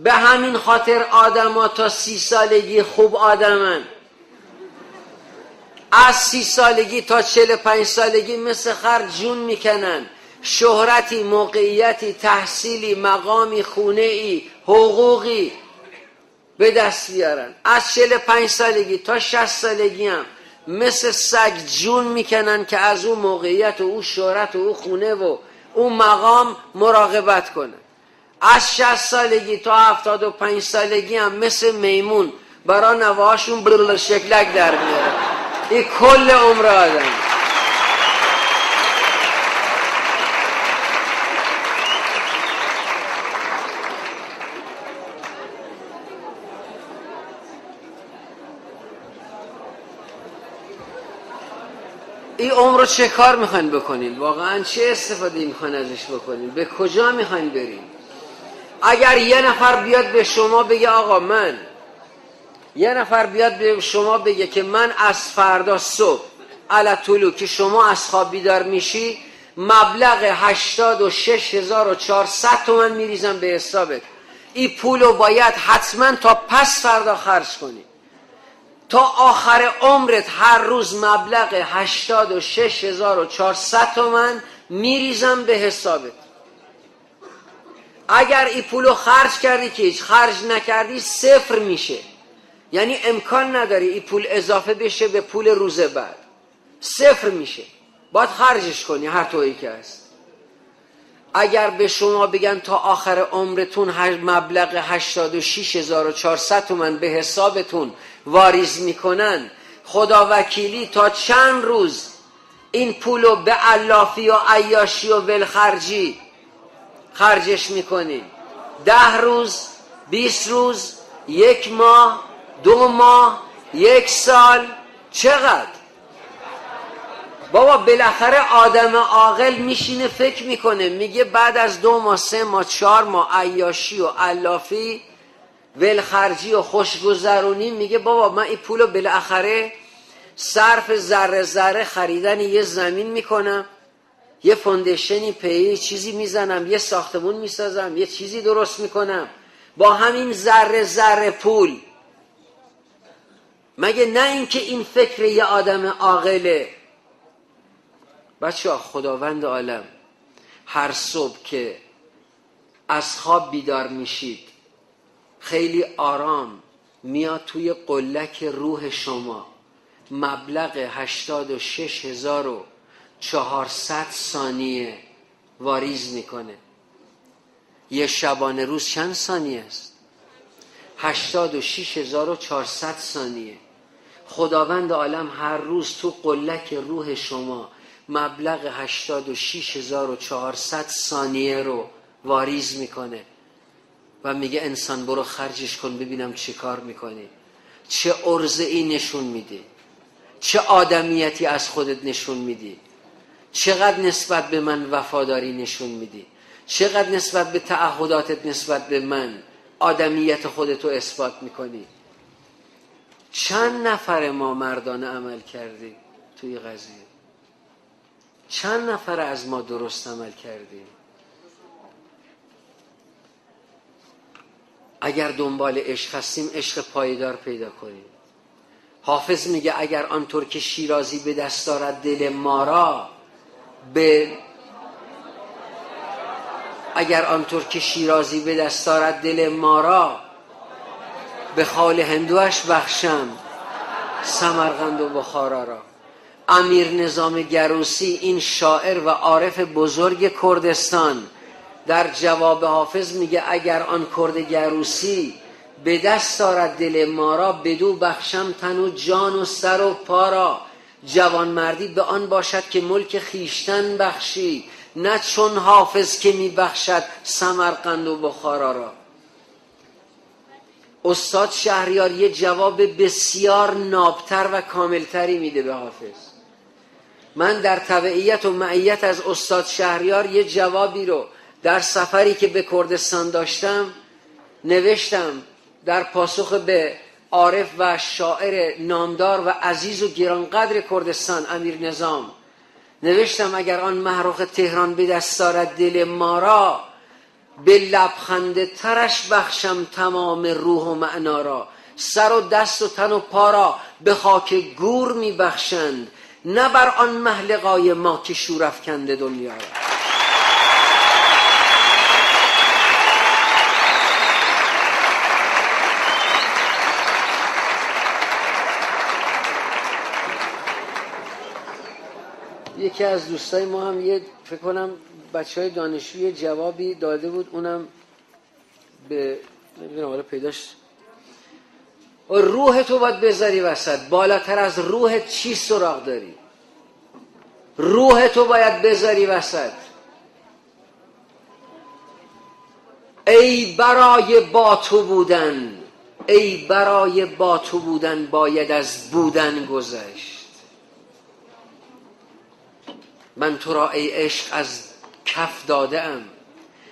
به همین خاطر آدم تا 30 سالگی خوب آدمن، از 30 سالگی تا 45 سالگی مثل خر جون میکنن، شهرتی، موقعیتی، تحصیلی، مقامی، خونه‌ای، حقوقی به دست بیارن. از 45 سالگی تا 60 سالگی هم مثل سگ جون میکنن که از اون موقعیت و اون شهرت و اون خونه و اون مقام مراقبت کنن. از 60 سالگی تا 75 سالگی هم مثل میمون برای نواشون برل شکلک در میارن. این کل عمر آدم. این عمر رو چه کار میخواین بکنین؟ واقعا چه استفاده میخواین ازش بکنین؟ به کجا میخواین برین؟ اگر یه نفر بیاد به شما بگه آقا یه نفر بیاد به شما بگه که من از فردا صبح علی طلوع که شما از خواب بیدار میشی مبلغ 86,400 تومان میریزم به حسابت، این پولو باید حتما تا پس فردا خرج کنی، تا آخر عمرت هر روز مبلغ 86,400 تومان میریزم به حسابت. اگر این پولو خرج کردی که هیچ، خرج نکردی صفر میشه، یعنی امکان نداری این پول اضافه بشه به پول روز بعد، صفر میشه، باید خرجش کنی هر طوری که هست. اگر به شما بگن تا آخر عمرتون مبلغ 86,400 تومان به حسابتون واریز میکنن، خدا وکیلی تا چند روز این پولو به علافی و عیاشی و ولخرجی خرجش میکنین؟ 10 روز، 20 روز، 1 ماه، 2 ماه، 1 سال، چقدر؟ بابا بالاخره آدم عاقل میشینه فکر میکنه، میگه بعد از 2 ماه، 3 ماه، 4 ماه عیاشی و علافی ولخرجی و خوشگذرونی، میگه بابا من این پولو بالاخره صرف ذره ذره خریدن یه زمین میکنم، یه فوندیشنی پی چیزی میزنم، یه ساختمون میسازم، یه چیزی درست میکنم با همین ذره ذره پول. مگه نه اینکه این فکر یه آدم عاقله؟ بچه‌ها خداوند عالم هر صبح که از خواب بیدار میشید خیلی آرام میاد توی قلک روح شما مبلغ 86,400 ثانیه واریز میکنه. یه شبانه روز چند ثانیه است؟ 86,400 ثانیه. خداوند عالم هر روز تو قلک روح شما مبلغ 86,400 ثانیه رو واریز میکنه و میگه انسان برو خرجش کن ببینم چه کار میکنی، چه عرضه‌ای نشون میدی، چه آدمیتی از خودت نشون میدی، چقدر نسبت به من وفاداری نشون میدی، چقدر نسبت به تعهداتت نسبت به من آدمیت خودتو اثبات میکنی. چند نفر ما مردانه عمل کردیم توی قضیه؟ چند نفر از ما درست عمل کردیم؟ اگر دنبال عشق هستیم عشق پایدار پیدا کنیم. حافظ میگه اگر آنطور که شیرازی به دست دارد دل ما را اگر آنطور که شیرازی به دست دارد دل ما را به خال هندوش بخشم سمرقند و بخارا را. امیر نظام گروسی این شاعر و عارف بزرگ کردستان در جواب حافظ میگه اگر آن کرد گروسی به دست دارد دل ما را بدو بخشم تن و جان و سر و پا را. جوان مردی به آن باشد که ملک خیشتن بخشی، نه چون حافظ که میبخشد سمرقند و بخارا را. استاد شهریار یه جواب بسیار نابتر و کاملتری میده به حافظ. من در تبعیت و معیت از استاد شهریار یه جوابی رو در سفری که به کردستان داشتم نوشتم در پاسخ به عارف و شاعر نامدار و عزیز و گرانقدر کردستان امیر نظام. نوشتم اگر آن محروق تهران به دست دارد دل ما را به لبخند ترش بخشم تمام روح و معنا را. سر و دست و تن و پا را به خاک گور می بخشند، نه بر آن محلقای ما که شور افکنده دنیا را. یکی از دوستای ما هم فکر کنم بچهای دانشجوی جوابی داده بود، اونم به نمیدونم حالا پیداش. روح تو باید بذاری وسط. بالاتر از روحت چی سراغ داری؟ روح تو باید بذاری وسط. ای برای با تو بودن، ای برای با تو بودن باید از بودن گذشت. من تو را ای عشق از کف داده ام،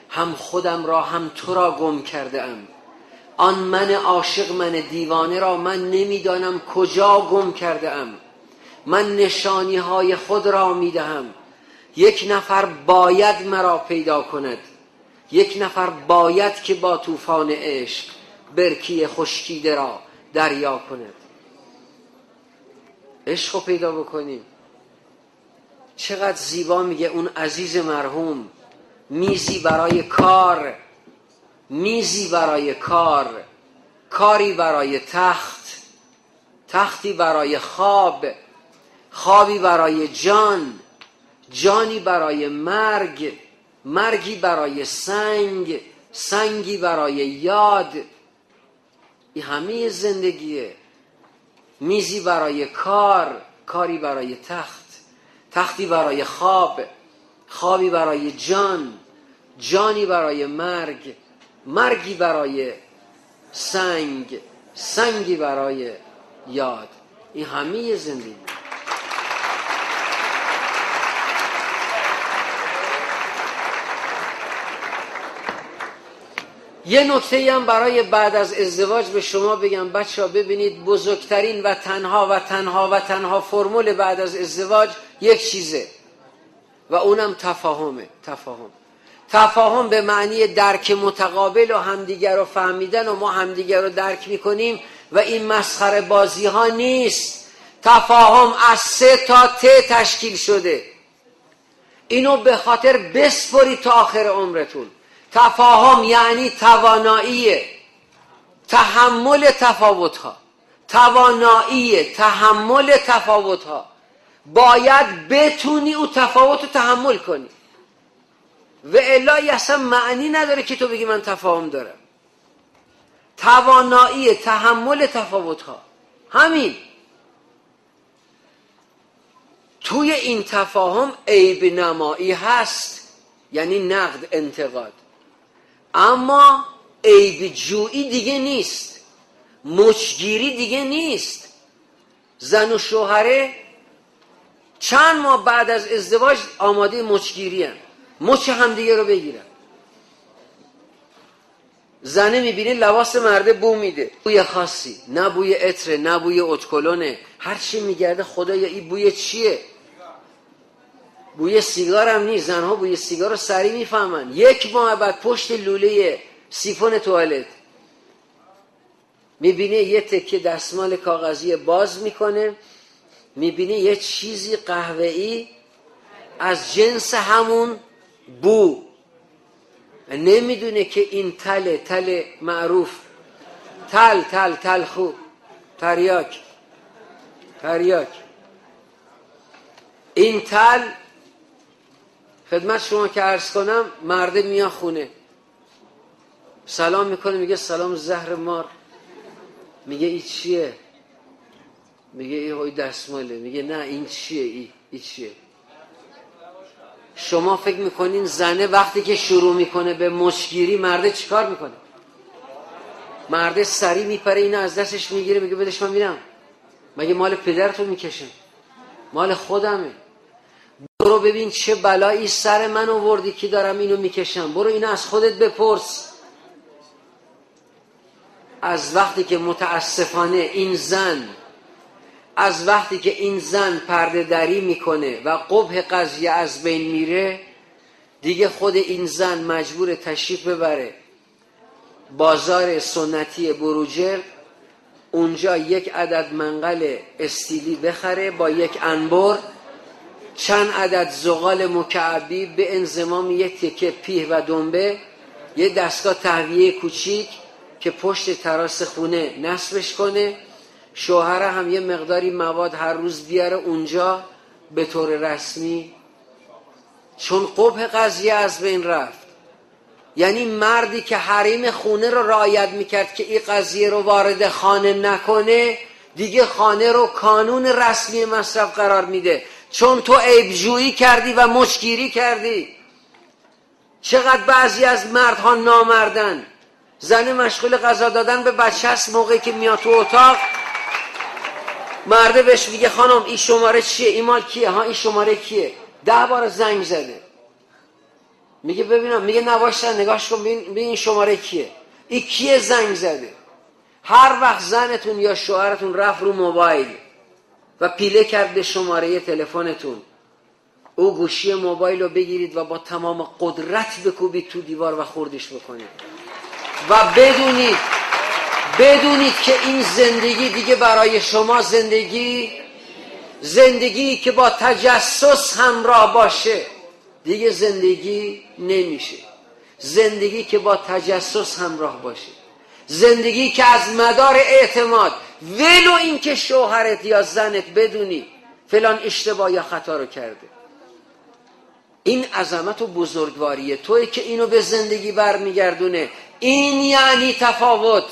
هم خودم را هم تو را گم کرده ام. آن من عاشق من دیوانه را من نمیدانم کجا گم کرده ام. من نشانی های خود را میدهم، یک نفر باید مرا پیدا کند. یک نفر باید که با طوفان عشق برکی خشکیده را دریا کند. عشق رو پیدا بکنیم. چقدر زیبا میگه اون عزیز مرحوم، میزی برای کار، میزی برای کار، کاری برای تخت، تختی برای خواب، خوابی برای جان، جانی برای مرگ، مرگی برای سنگ، سنگی برای یاد. این همه زندگیه. میزی برای کار، کاری برای تخت، تختی برای خواب، خوابی برای جان، جانی برای مرگ، مرگی برای سنگ، سنگی برای یاد. این همه زندگی. یه نکته هم برای بعد از ازدواج به شما بگم بچه ها، ببینید بزرگترین و تنها فرمول بعد از ازدواج یک چیزه و اونم تفاهمه. تفاهم به معنی درک متقابل و همدیگر رو فهمیدن و ما همدیگر رو درک میکنیم و این مسخره بازی ها نیست. تفاهم از 3 تا ت تشکیل شده. اینو به خاطر بسپرید تا آخر عمرتون. تفاهم یعنی توانایی تحمل تفاوت ها، توانایی تحمل تفاوت ها. باید بتونی او تفاوت رو تحمل کنی و الا اصلا معنی نداره که تو بگی من تفاهم دارم. توانایی تحمل تفاوت ها، همین. توی این تفاهم عیب نمایی هست، یعنی نقد، انتقاد، اما عیب جویی دیگه نیست، مچگیری دیگه نیست. زن و شوهره چند ماه بعد از ازدواج آماده مچگیری هم، مچ همدیگه رو بگیرن. زنه میبینه لباس مرده بو میده، بوی خاصی، نه بوی عطر نه بوی اتکلونه، هر چی میگرده خدایا این بوی چیه؟ بوی سیگار هم نیست. زنها بوی سیگار رو سریع میفهمن. 1 ماه بعد پشت لوله سیفون توالت میبینه یه تکه دستمال کاغذی باز میکنه، میبینه یه چیزی قهوه‌ای از جنس همون بو، نمیدونه که این تل معروف، تلخو، تریاک. این تل خدمت شما که عرض کنم، مرده میاد خونه سلام میکنه، میگه سلام زهر مار. میگه این چیه؟ میگه این های دستماله. میگه نه این چیه؟ این چیه؟ شما فکر میکنین زنه وقتی که شروع میکنه به مچگیری مرده چیکار میکنه؟ مرده سری میپره اینو از دستش میگیره، میگه بدش من میرم. مگه مال پدرتو میکشم؟ مال خودمه. برو ببین چه بلایی سر من آوردی که دارم اینو میکشم. برو اینو از خودت بپرس. از وقتی که متاسفانه این زن، از وقتی که این زن پرده دری میکنه و قبح قضیه از بین میره، دیگه خود این زن مجبور تشریف ببره بازار سنتی بروجرد، اونجا یک عدد منقل استیلی بخره با یک انبر، چند عدد زغال مکعبی به انضمام یک تکه پیه و دنبه، یه دستگاه تهویه کوچیک که پشت تراس خونه نصبش کنه، شوهر هم یه مقداری مواد هر روز بیاره اونجا به طور رسمی، چون قبح قضیه از بین رفت. یعنی مردی که حریم خونه رو رعایت میکرد که این قضیه رو وارد خانه نکنه، دیگه خانه رو کانون رسمی مصرف قرار میده، چون تو عیبجویی کردی و مچگیری کردی. چقدر بعضی از مردها نامردن، زن مشغول غذا دادن به بچه است، موقعی که میاد تو اتاق مرده بهش میگه خانم این شماره چیه، این مال کیه، ها این شماره کیه، 10 بار زنگ زده. میگه ببینم، میگه نواشتن نگاش کن ببین این شماره کیه، این کیه زنگ زده. هر وقت زنتون یا شوهرتون رفت رو موبایل و پیله کرد به شماره تلفنتون، او گوشی موبایل رو بگیرید و با تمام قدرت بکوبید تو دیوار و خوردش بکنید و بدونید که این زندگی دیگه برای شما زندگی که با تجسس همراه باشه دیگه زندگی نمیشه. زندگی که با تجسس همراه باشه، زندگی که از مدار اعتماد، ولو این که شوهرت یا زنت بدونی فلان اشتباه یا خطا رو کرده، این عظمت و بزرگواریه توی که اینو به زندگی برمیگردونه. این یعنی تفاوت،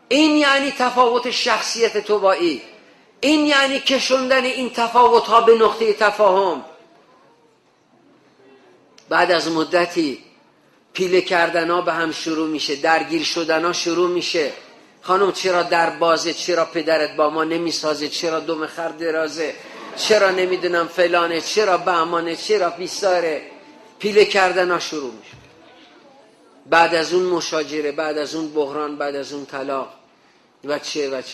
این یعنی تفاوت شخصیت تو با این یعنی کشوندن این تفاوت ها به نقطه تفاهم. بعد از مدتی پیله کردن ها به هم شروع میشه، درگیر شدن ها شروع میشه. خانم چرا در بازه، چرا پدرت با ما نمیسازه، چرا دم خر درازه، چرا نمیدونم فلانه، چرا بهمانه، چرا بیساره. پیله کردن ها شروع میشه. بعد از اون مشاجره، بعد از اون بحران، بعد از اون طلاق و چه.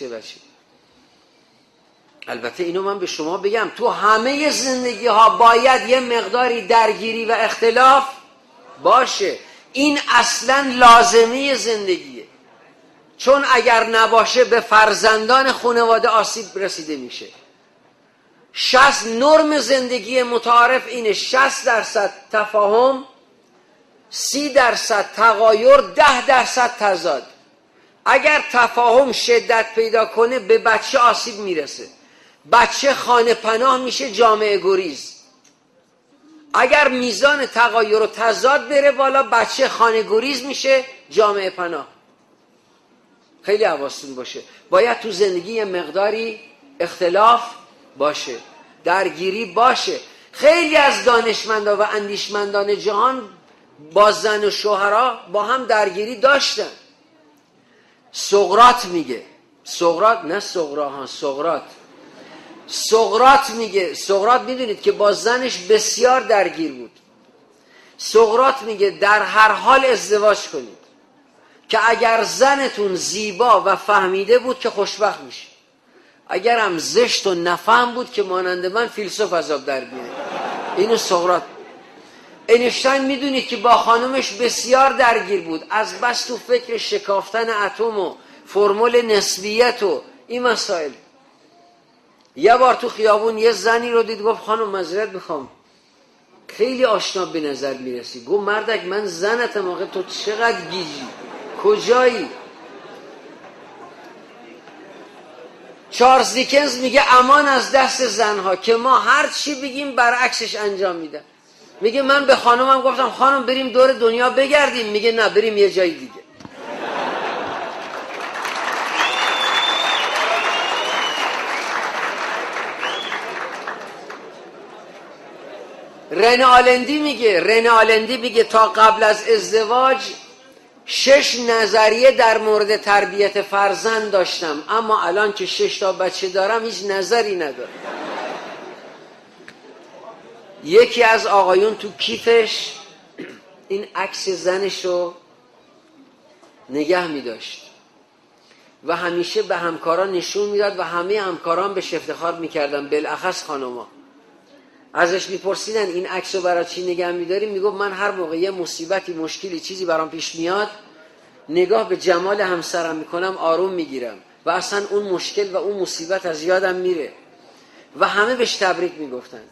البته اینو من به شما بگم، تو همه زندگی ها باید یه مقداری درگیری و اختلاف باشه. این اصلا لازمه زندگیه، چون اگر نباشه به فرزندان خانواده آسیب رسیده میشه. 60 نرم زندگی متعارف اینه: 60% تفاهم، 30% تغایر، 10% تضاد. اگر تفاهم شدت پیدا کنه به بچه آسیب میرسه، بچه خانه پناه میشه، جامعه گریز. اگر میزان تغایر و تضاد بره بالا، بچه خانه گریز میشه، جامعه پناه. خیلی حواستون باشه، باید تو زندگی یه مقداری اختلاف باشه، درگیری باشه. خیلی از دانشمندان و اندیشمندان جهان با زن و شوهرها با هم درگیری داشتن. سقراط میگه، سقراط میگه، سقراط میدونید که با زنش بسیار درگیر بود. سقراط میگه در هر حال ازدواج کنید، که اگر زنتون زیبا و فهمیده بود که خوشبخت میشه، اگر هم زشت و نفهم بود که مانند من فیلسوف عذاب در بیاره. اینو سقراط. اینشتین میدونید که با خانمش بسیار درگیر بود، از بس تو فکر شکافتن اتم و فرمول نسبیت و این مسائل. یه بار تو خیابون یه زنی رو دید، گفت خانم معذرت میخوام، خیلی آشنا به نظر میرسی. گفت مردک من زنتم. آقا تو چقدر گیجی، کجایی؟ چارلز دیکنز میگه امان از دست زنها که ما هر چی بگیم برعکسش انجام میدن. میگه من به خانمم گفتم خانم بریم دور دنیا بگردیم، میگه نه بریم یه جای دیگه. رن آلندی میگه تا قبل از ازدواج 6 نظریه در مورد تربیت فرزند داشتم، اما الان که 6 تا بچه دارم هیچ نظری ندارم. یکی از آقایون تو کیفش این عکس زنش رو نگه می داشت و همیشه به همکاران نشون میداد و همه همکاران بهش افتخار میکردن، بالاخص خانوما. ازش میپرسیدن این عکس رو برای چی نگه میداری؟ میگفت من هر موقع یه مصیبتی، مشکلی، چیزی برام پیش میاد، نگاه به جمال همسرم میکنم، آروم میگیرم و اصلا اون مشکل و اون مصیبت از یادم میره. و همه بهش تبریک میگفتن.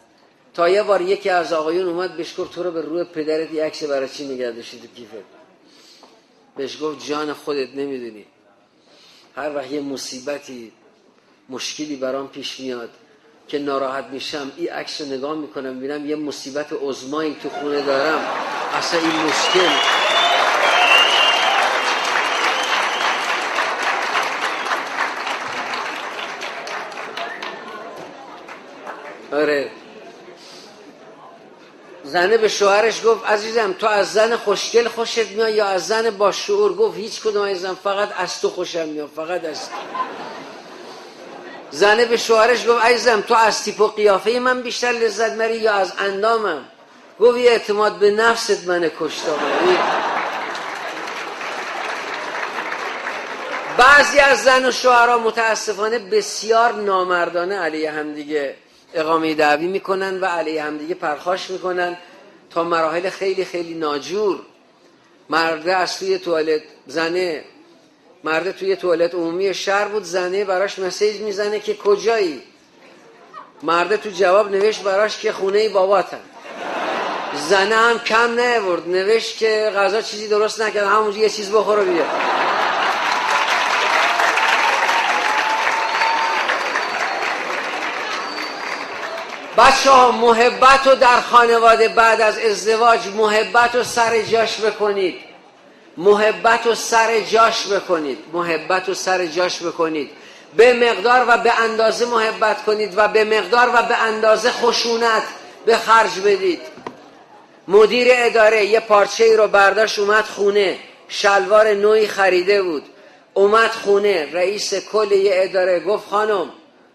تا یه بار یکی از آقایون اومد بهش گفت تو رو به روی پدرت یه عکس برای چی نگه داشتی تو کیفت؟ بهش گفت جان خودت نمیدونی، هر وقت یه مصیبتی، مشکلی برام پیش میاد که ناراحت میشم، این عکس رو نگاه میکنم میبینم یه مصیبت عظمایی تو خونه دارم، اصلا این مشکل آره. زنه به شوهرش گفت عزیزم تو از زن خوشگل خوشت میاد یا از زن با شعور؟ گفت هیچ کدوم عزیزم، فقط از تو خوشم میاد، فقط از تو. زنه به شوهرش گفت عزیزم تو از تیپ و قیافه من بیشتر لذت میبری یا از اندامم؟ گفت یه اعتماد به نفست من کشت آقا. بعضی از زن و شوهرها متاسفانه بسیار نامردانه علیه همدیگه اقامه دعوی میکنن و علیه همدیگه پرخاش میکنن تا مراحل خیلی خیلی ناجور. مرده از توی توالت، زنه، مرده توی توالت عمومی شهر بود، زنه براش مسیج میزنه که کجایی؟ مرده تو جواب نوشت براش که خونه باباتم. زنه هم کم نیاورد، نوشت که غذا چیزی درست نکرد، همونجا یه چیز بخور و بیا. بچه ها محبت رو در خانواده بعد از ازدواج محبت رو سر جاش بکنید. محبت رو سر جاش بکنید. محبت رو سر جاش بکنید. به مقدار و به اندازه محبت کنید و به مقدار و به اندازه خشونت به خرج بدید. مدیر اداره یه پارچه ای رو برداشت اومد خونه، شلوار نوعی خریده بود، اومد خونه، رئیس کل یه اداره گفت خانم،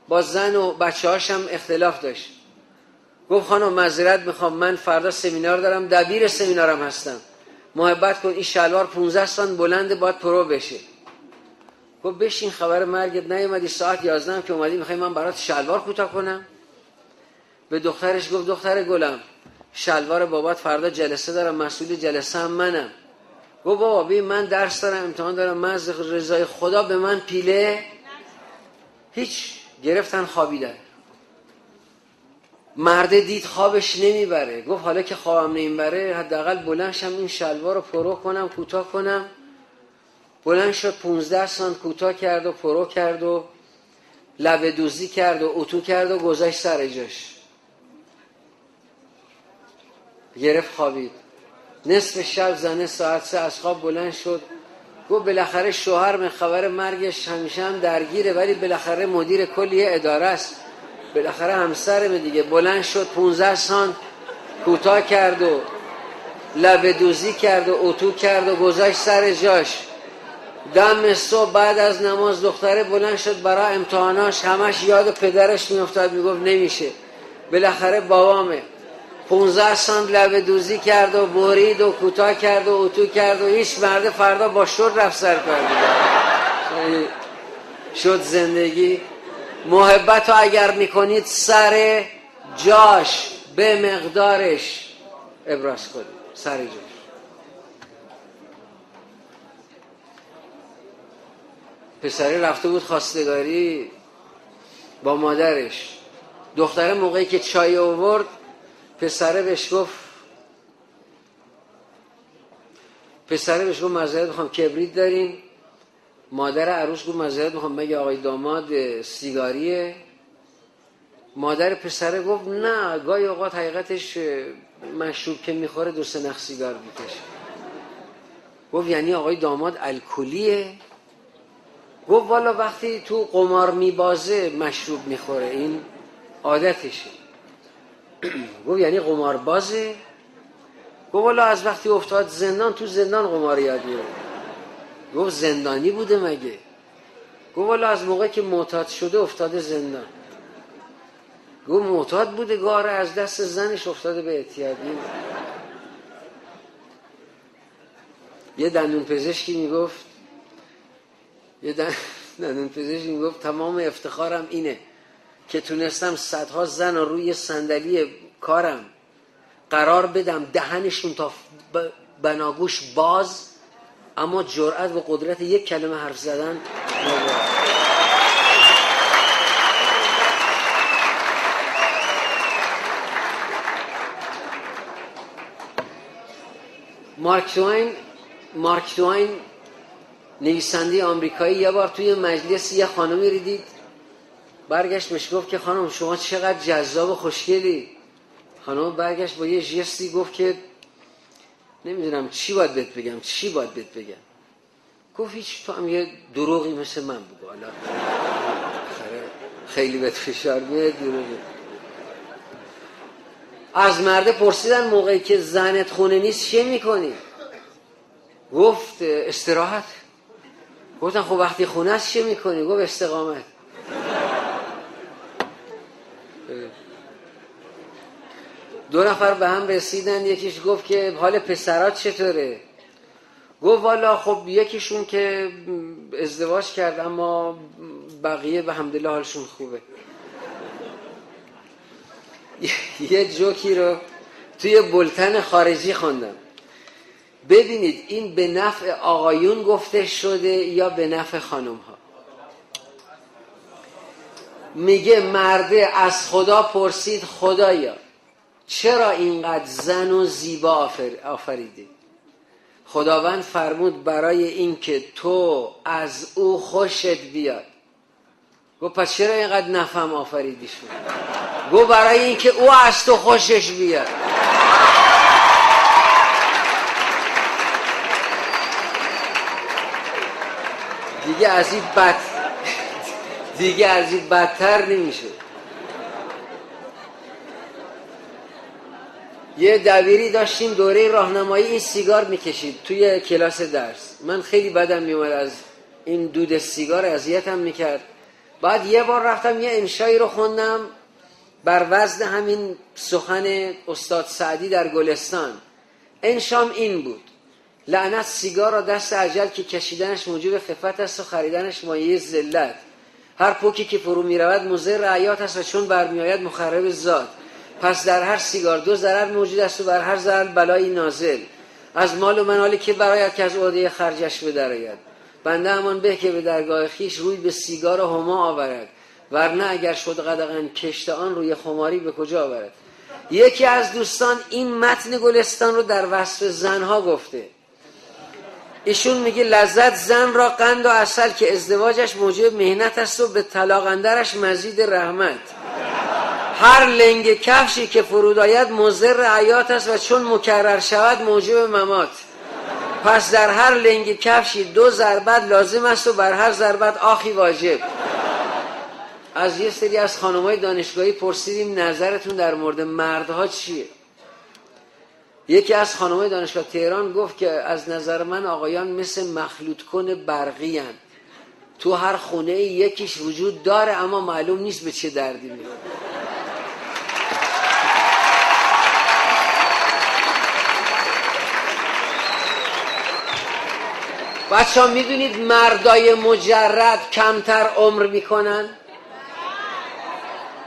با زن و بچه هاشم اختلاف داشت، گفت خانم معذرت میخوام، من فردا سمینار دارم، دبیر سمینارم هستم، محبت کن این شلوار 15 سانت بلنده باید پرو بشه. گفت بشین، خبر مرگت نیومدی، ساعت 11 هم که اومدی میخوای من برات شلوار کوتاه کنم؟ به دخترش گفت دختر گلم، شلوار بابات فردا جلسه دارم، مسئول جلسه هم منم. گفت بابا ببین من درس دارم، امتحان دارم، من از رضای خدا به من پیله هیچ. گرفتن خوابیدن. مرده دید خوابش نمیبره، گفت حالا که خوابم نمیبره حداقل بلند شم این شلوار رو پرو کنم، کوتاه کنم. بلند شد 15 سانت کوتاه کرد و پرو کرد و لبه دوزی کرد و اتو کرد و گذاشت سر جاش. گرفت خوابید. نصف شب زنه ساعت 3 از خواب بلند شد، گفت بالاخره شوهرم خبر مرگش همیشه هم درگیره ولی بالاخره مدیر کلی اداره است، بالاخره همسرم دیگه. بلند شد 15 سانت کوتاه کرد و لبه دوزی کرد و اتو کرد و گذاشت سر جاش. دم صبح بعد از نماز دختره بلند شد برای امتحاناش، همش یاد پدرش میافتاد، میگفت نمیشه، بالاخره بابامه. 15 سانت لبه دوزی کرد و برید و کوتاه کرد و اتو کرد و هیچ. مرده فردا با شور رفت سر کار دیگه. شد زندگی. محبت رو اگر میکنید سر جاش به مقدارش ابراز کنید، سر جاش. پسری رفته بود خواستگاری با مادرش، دختره موقعی که چای آورد پسره بهش گفت معذرت میخوام کبریت دارین؟ مادر عروس گفت معذرت میخوام مگه آقای داماد سیگاریه؟ مادر پسره گفت نه، گاهی اوقات حقیقتش مشروب که میخوره 2-3 نخ سیگار میکشه. گفت یعنی آقای داماد الکلیه؟ گفت والا وقتی تو قمار میبازه مشروب میخوره، این عادتشه. گفت یعنی قمار بازه؟ گفت والا از وقتی افتاد زندان، تو زندان قمار یاد میره. گفت زندانی بوده مگه؟ گفت والا از موقع که معتاد شده افتاده زندان. گفت معتاد بوده، گاره از دست زنش افتاده به اعتیادی. یه دندون پزشکی میگفت تمام افتخارم اینه که تونستم صدها زن رو روی صندلی کارم قرار بدم دهنشون تا بناگوش باز، اما جرأت و قدرت یک کلمه حرف زدن ندارم. مارک توین نویسنده آمریکایی یه بار توی مجلس یه خانمی رو دید، برگشت بهش گفت که خانم شما چقدر جذاب و خوشگلی. خانم برگشت با یه ژستی گفت که نمیدونم چی باید بهت بگم. گفت هیچ، تو هم یه دروغی مثل من بگو، حالا خیلی بهت فشار میاد دروغی. از مرده پرسیدن موقعی که زنت خونه نیست چه میکنی؟ گفت استراحت. گفتن خب وقتی خونه است چه میکنی؟ گفت استقامت. دو نفر به هم رسیدن، یکیش گفت که حال پسرات چطوره؟ گفت والا خب یکیشون که ازدواج کرد اما بقیه به حمدالله حالشون خوبه. یه جوکی رو توی بولتن خارجی خوندم. ببینید این به نفع آقایون گفته شده یا به نفع خانم ها. میگه مرده از خدا پرسید خدایا چرا اینقدر زن و زیبا آفریدی؟ خداوند فرمود برای این که تو از او خوشت بیاد. گفت پس چرا اینقدر نفهم آفریدی شد؟ گفت برای این که او از تو خوشش بیاد. دیگه از این بدتر نمیشه. یه دبیری داشتیم دوره راهنمایی، این سیگار میکشید توی کلاس درس. من خیلی بدم میومد از این دود سیگار، اذیتم میکرد. بعد یه بار رفتم یه انشایی رو خوندم بر وزن همین سخن استاد سعدی در گلستان. انشام این بود: لعنت سیگار را دست اجل که کشیدنش موجب خفت است و خریدنش مایه ذلت. هر پوکی که فرو میرود مضر حیات است و چون برمیآید مخرب ذات. پس در هر سیگار دو ضرر موجود است و بر هر ضرر بلایی نازل. از مال و منالی که برایت که از عهده خرجش بدرآید. بنده همان به که به درگاه خیش روی به سیگار و هما آورد، ورنه اگر شد قدغن کشت آن روی خماری به کجا آورد. یکی از دوستان این متن گلستان رو در وصف زنها گفته. ایشون میگه لذت زن را قند و عسل که ازدواجش موجب مهنت است و به طلاق اندرش مزید رحمت. هر لنگ کفشی که فرود آید مضر حیات است و چون مکرر شود موجب ممات. پس در هر لنگ کفشی دو ضربت لازم است و بر هر ضربت آخی واجب. از یه سری از خانم‌های دانشگاهی پرسیدیم نظرتون در مورد مردها چیه؟ یکی از خانم‌های دانشگاه تهران گفت که از نظر من آقایان مثل مخلوط کن برقی هن. تو هر خونه یکیش وجود داره اما معلوم نیست به چه دردی میاد. بچه ها میدونید مردای مجرد کمتر عمر میکنن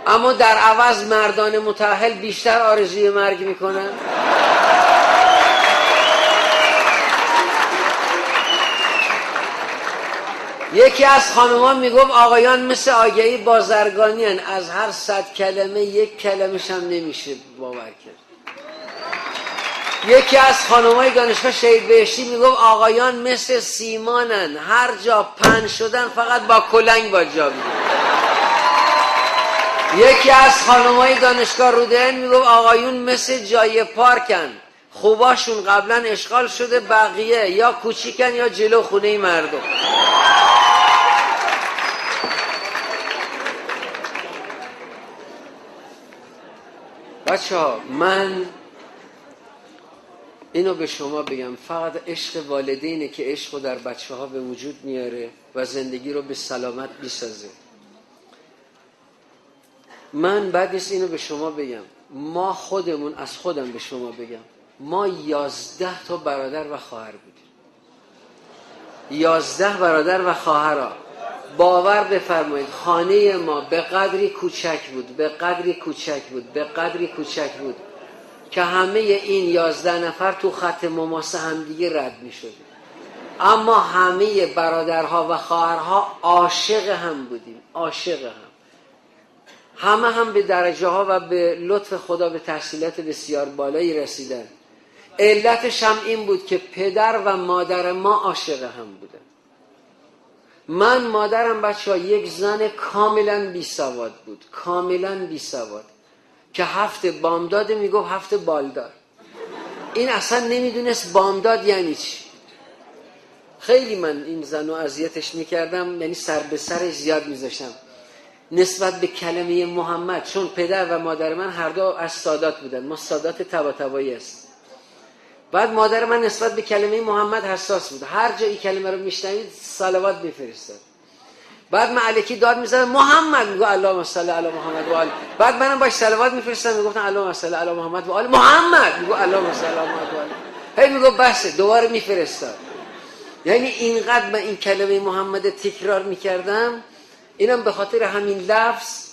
اما در عوض مردان متأهل بیشتر آرزوی مرگ میکنن. یکی از خانمان میگفت آقایان مثل آگهی بازرگانی هن. از هر 100 کلمه یک کلمش هم نمیشه باور کرد. یکی از خانمای دانشگاه شهید بهشتی میگفت آقایان مثل سیمانن، هر جا پن شدن فقط با کلنگ با جا میدن. یکی از خانمای دانشگاه رودهن میگفت آقایون مثل جای پارکن، خوباشون قبلا اشغال شده، بقیه یا کوچیکن یا جلو خونه مردم. بچه ها من اینو به شما بگم، فقط عشق والدینه که عشق رو در بچه ها به وجود میاره و زندگی رو به سلامت میسازه. من بعد نیست اینو به شما بگم، ما خودمون، از خودم به شما بگم، ما 11 تا برادر و خواهر بودیم. 11 برادر و خواهرها. باور بفرمایید خانه ما به قدری کوچک بود، به قدری کوچک بود، به قدری کوچک بود که همه این 11 نفر تو خط مماسه هم دیگه رد می شدیم، اما همه برادرها و خواهرها عاشق هم بودیم، عاشق همه هم به درجه ها و به لطف خدا به تحصیلات بسیار بالایی رسیدن. علتش هم این بود که پدر و مادر ما عاشق هم بودن. من مادرم بچه‌ها یک زن کاملا بی سواد بود، کاملا بی سواد، که هفته بامداد میگفت هفته بالدار. این اصلا نمیدونست بامداد یعنی چی. خیلی من این زنو اذیتش میکردم، یعنی سر به سرش زیاد میذاشتم نسبت به کلمه محمد، چون پدر و مادر من هر دو از سادات بودن، ما سادات طباطبایی است. بعد مادر من نسبت به کلمه محمد حساس بود، هر جا این کلمه رو میشنوید صلوات میفرستاد. بعد من الکی داد میزدم محمد، میگه اللهم صل علی محمد و آل، بعد منم باش صلوات میفرستم، میگفتن اللهم صل علی محمد و آل محمد، میگه اللهم صل علی محمد و آل، هی میگه بس، دوباره میفرستاد. یعنی اینقدر من این کلمه محمد تکرار میکردم. اینم به خاطر همین لفظ.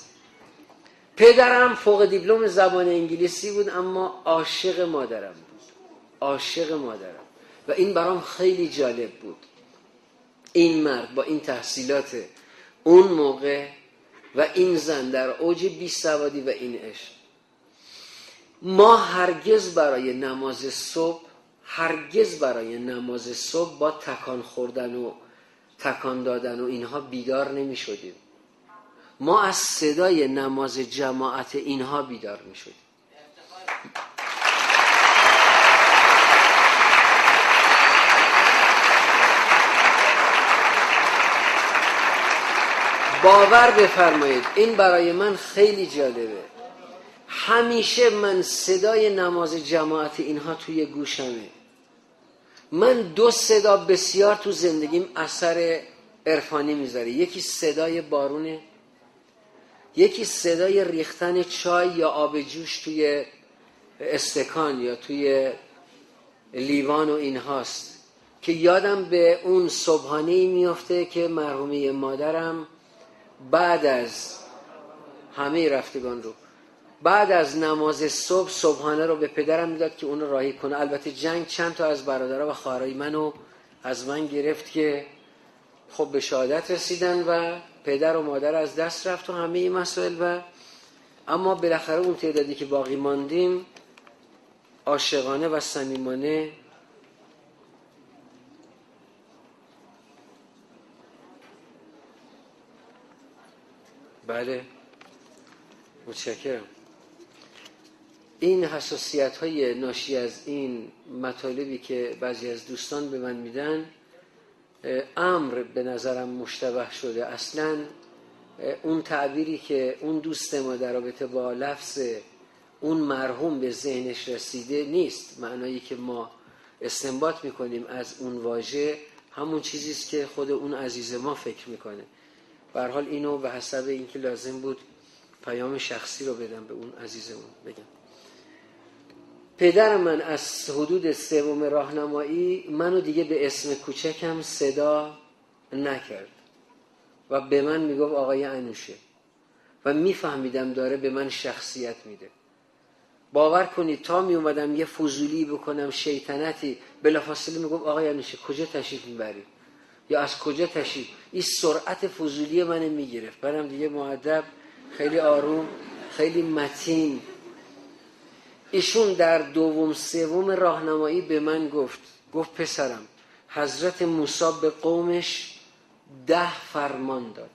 پدرم فوق دیپلم زبان انگلیسی بود اما عاشق مادرم بود، عاشق مادرم، و این برام خیلی جالب بود. این مرد با این تحصیلات اون موقع و این زن در اوج بیسوادی و این عشق. ما هرگز برای نماز صبح، هرگز برای نماز صبح با تکان خوردن و تکان دادن و اینها بیدار نمی شدیم. ما از صدای نماز جماعت اینها بیدار می شدیم. باور بفرمایید این برای من خیلی جالبه. همیشه من صدای نماز جماعت اینها توی گوشمه. من دو صدا بسیار تو زندگیم اثر عرفانی میذاره. یکی صدای بارونه، یکی صدای ریختن چای یا آب جوش توی استکان یا توی لیوان و اینهاست، که یادم به اون صبحانه‌ای میفته که مرحومه مادرم بعد از همه رفتگان رو، بعد از نماز صبح صبحانه رو به پدرم میداد که اون رو راهی کنه. البته جنگ چند تا از برادرها و خواهرای منو از من گرفت که خب به شهادت رسیدن و پدر و مادر از دست رفت و همه این مسائل، و اما بالاخره اون تعدادی که باقی ماندیم عاشقانه و صمیمانه بله متشکرم. این حساسیت های ناشی از این مطالبی که بعضی از دوستان به من میدن امر به نظرم مشتبه شده. اصلا اون تعبیری که اون دوست ما در رابطه با لفظ اون مرحوم به ذهنش رسیده نیست. معنایی که ما استنباط میکنیم از اون واژه همون چیزیست که خود اون عزیز ما فکر میکنه. به هر حال اینو به حسب اینکه لازم بود پیام شخصی رو بدم به اون عزیزمون بگم. پدر من از حدود سوم راهنمایی منو دیگه به اسم کوچکم صدا نکرد و به من میگفت آقای انوشه و میفهمیدم داره به من شخصیت میده. باور کنید تا می اومدم یه فضولی بکنم شیطنتی بلافاصله میگفت آقای انوشه کجا تشریف میبری یا از کجا تشریف. این سرعت فضولی منو میگرفت. منم دیگه مؤدب، خیلی آروم، خیلی متین. ایشون در دوم سوم راهنمایی به من گفت پسرم حضرت موسی به قومش 10 فرمان داد،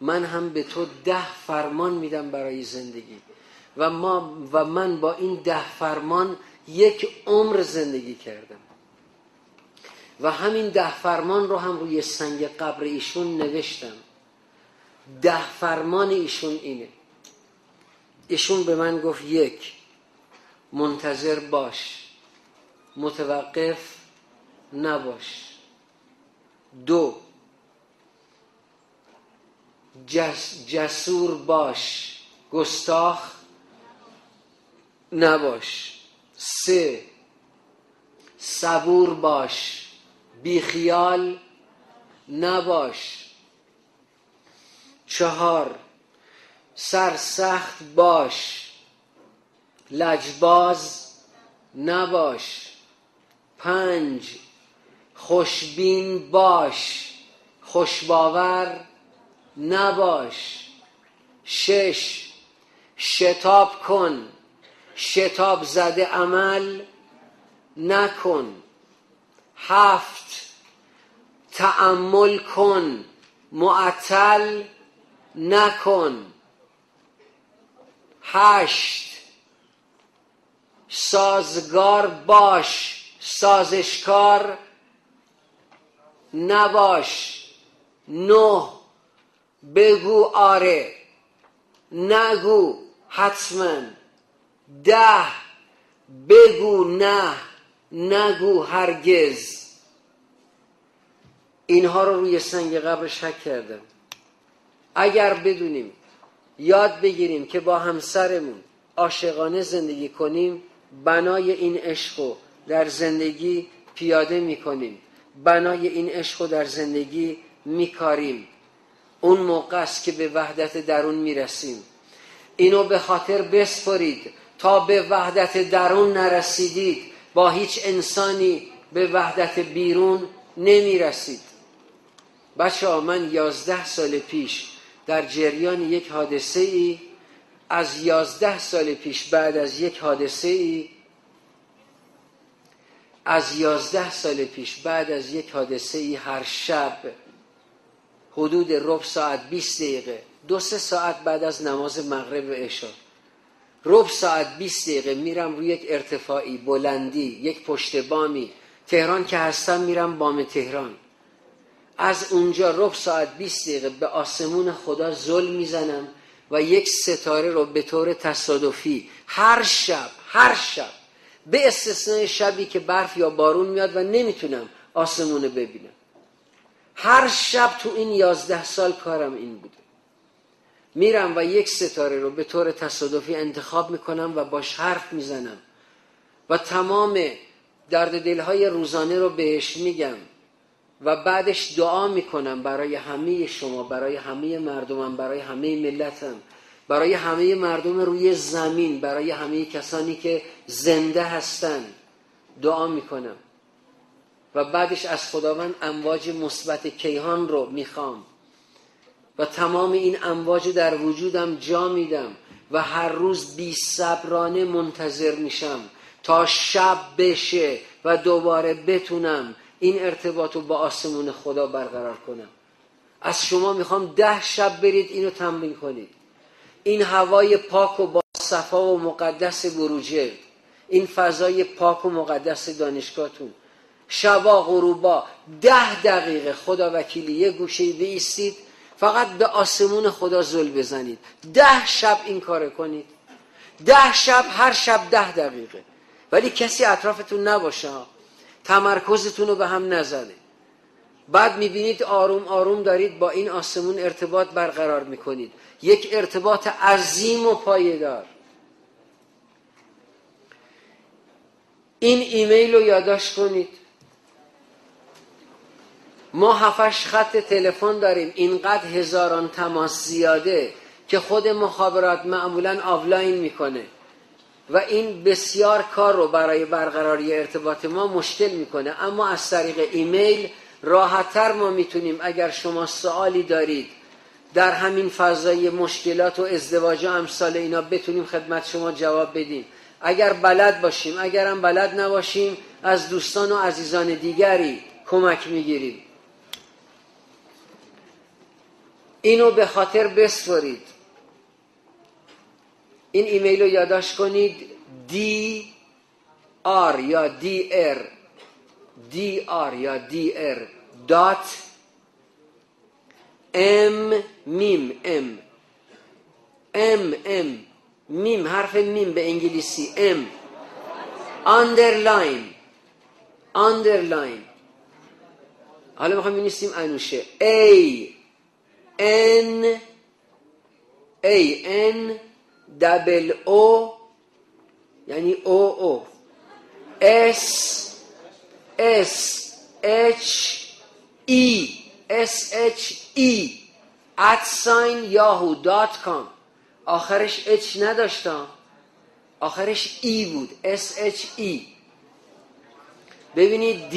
من هم به تو 10 فرمان میدم برای زندگی و من با این 10 فرمان 1 عمر زندگی کردم و همین 10 فرمان رو هم روی سنگ قبر ایشون نوشتم. 10 فرمان ایشون اینه. ایشون به من گفت 1 منتظر باش، متوقف نباش. 2 جسور باش، گستاخ نباش. 3 صبور باش، بیخیال نباش. 4 سرسخت باش لجباز نباش. 5 خوشبین باش خوشباور نباش. 6 شتاب کن شتاب زده عمل نکن. 7 تأمل کن معطل نکن. 8 سازگار باش سازشکار نباش. 9 بگو آره نگو حتما. 10 بگو نه نگو هرگز. اینها رو روی سنگ قبر شک کردم. اگر بدونیم یاد بگیریم که با همسرمون عاشقانه زندگی کنیم، بنای این عشقو در زندگی پیاده میکنیم، بنای این عشقو در زندگی میکاریم، اون موقع است که به وحدت درون میرسیم. اینو به خاطر بسپارید. تا به وحدت درون نرسیدید با هیچ انسانی به وحدت بیرون نمیرسید. بچه‌ها من 11 سال پیش در جریان یک حادثه ای، از 11 سال پیش بعد از یک حادثه ای، از 11 سال پیش بعد از یک حادثه ای هر شب حدود ربع ساعت 20 دقیقه 2-3 ساعت بعد از نماز مغرب و عشا ربع ساعت 20 دقیقه میرم روی یک ارتفاعی بلندی، یک پشت بامی، تهران که هستم میرم بام تهران، از اونجا ربع ساعت 20 دقیقه به آسمون خدا زل میزنم و یک ستاره رو به طور تصادفی هر شب به استثنای شبی که برف یا بارون میاد و نمیتونم آسمون رو ببینم، هر شب تو این 11 سال کارم این بوده. میرم و یک ستاره رو به طور تصادفی انتخاب میکنم و باش حرف میزنم و تمام درد دلهای روزانه رو بهش میگم و بعدش دعا میکنم برای همه شما، برای همه مردمم، برای همه ملتم، برای همه مردم روی زمین، برای همه کسانی که زنده هستن دعا میکنم و بعدش از خداوند امواج مثبت کیهان رو میخوام و تمام این امواج در وجودم جا میدم و هر روز بی‌صبرانه منتظر میشم تا شب بشه و دوباره بتونم این ارتباط رو با آسمون خدا برقرار کنم. از شما میخوام 10 شب برید اینو تمرین کنید. این هوای پاک و با صفا و مقدس بروجرد، این فضای پاک و مقدس دانشگاهتون، شبا غروبا 10 دقیقه خدا وکیلی یه گوشه بایستید فقط به آسمون خدا زل بزنید. 10 شب این کار کنید. 10 شب، هر شب 10 دقیقه. ولی کسی اطرافتون نباشه، تمرکزتون رو به هم نزنه. بعد میبینید آروم آروم دارید با این آسمون ارتباط برقرار میکنید، یک ارتباط عظیم و پایدار. این ایمیل رو یادداشت کنید. ما 7-8 خط تلفن داریم، اینقدر هزاران تماس زیاده که خود مخابرات معمولاً آفلاین میکنه و این بسیار کار رو برای برقراری ارتباط ما مشکل میکنه. اما از طریق ایمیل راحت‌تر ما میتونیم، اگر شما سوالی دارید در همین فضای مشکلات و ازدواج و امثال اینا، بتونیم خدمت شما جواب بدیم. اگر بلد باشیم، اگرم بلد نباشیم از دوستان و عزیزان دیگری کمک میگیریم. اینو به خاطر بسپارید. این ایمیل رو یادداشت کنید. DR یا DR دات میم حرف میم به انگلیسی underline. حالا میخوام بنویسیم انوشه ANO یعنی OO SHE @yahoo.com. آخرش اچ نداشتم، آخرش ای بود، SHE. ببینید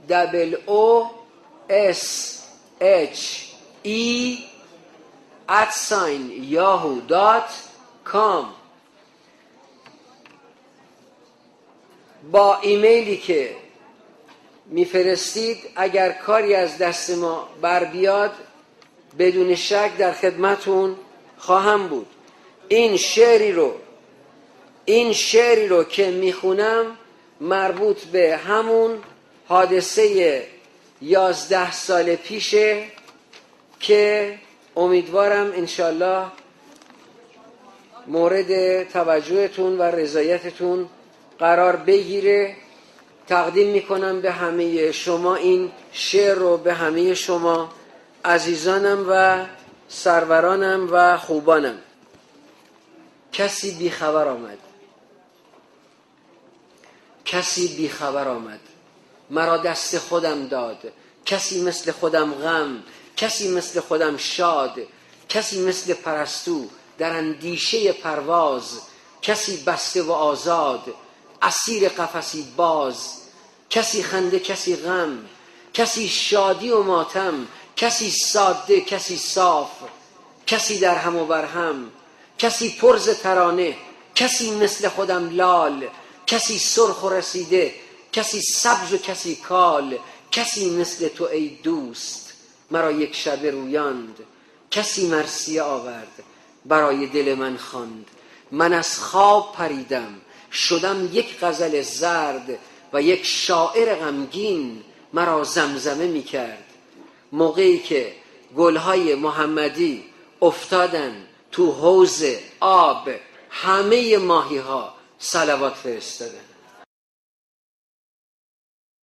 dr.ANOSHE@yahoo.com. با ایمیلی که میفرستید اگر کاری از دست ما بر بیاد بدون شک در خدمتون خواهم بود. این شعری رو که میخونم مربوط به همون حادثه 11 سال پیشه که امیدوارم انشالله مورد توجهتون و رضایتتون قرار بگیره. تقدیم میکنم به همه شما این شعر رو، به همه شما عزیزانم و سرورانم و خوبانم. کسی بی خبر آمد مرا دست خودم داد. کسی مثل خودم غم، کسی مثل خودم شاد، کسی مثل پرستو در اندیشه پرواز، کسی بسته و آزاد اسیر قفسی باز، کسی خنده کسی غم، کسی شادی و ماتم، کسی ساده کسی صاف، کسی در هم و بر هم، کسی پرز ترانه، کسی مثل خودم لال، کسی سرخ و رسیده، کسی سبز و کسی کال، کسی مثل تو ای دوست مرا یک شبه رویاند، کسی مرثیه آورد برای دل من خواند. من از خواب پریدم شدم یک غزل زرد و یک شاعر غمگین مرا زمزمه می کرد. موقعی که گلهای محمدی افتادن تو حوض آب همه ماهی ها صلوات فرستادن.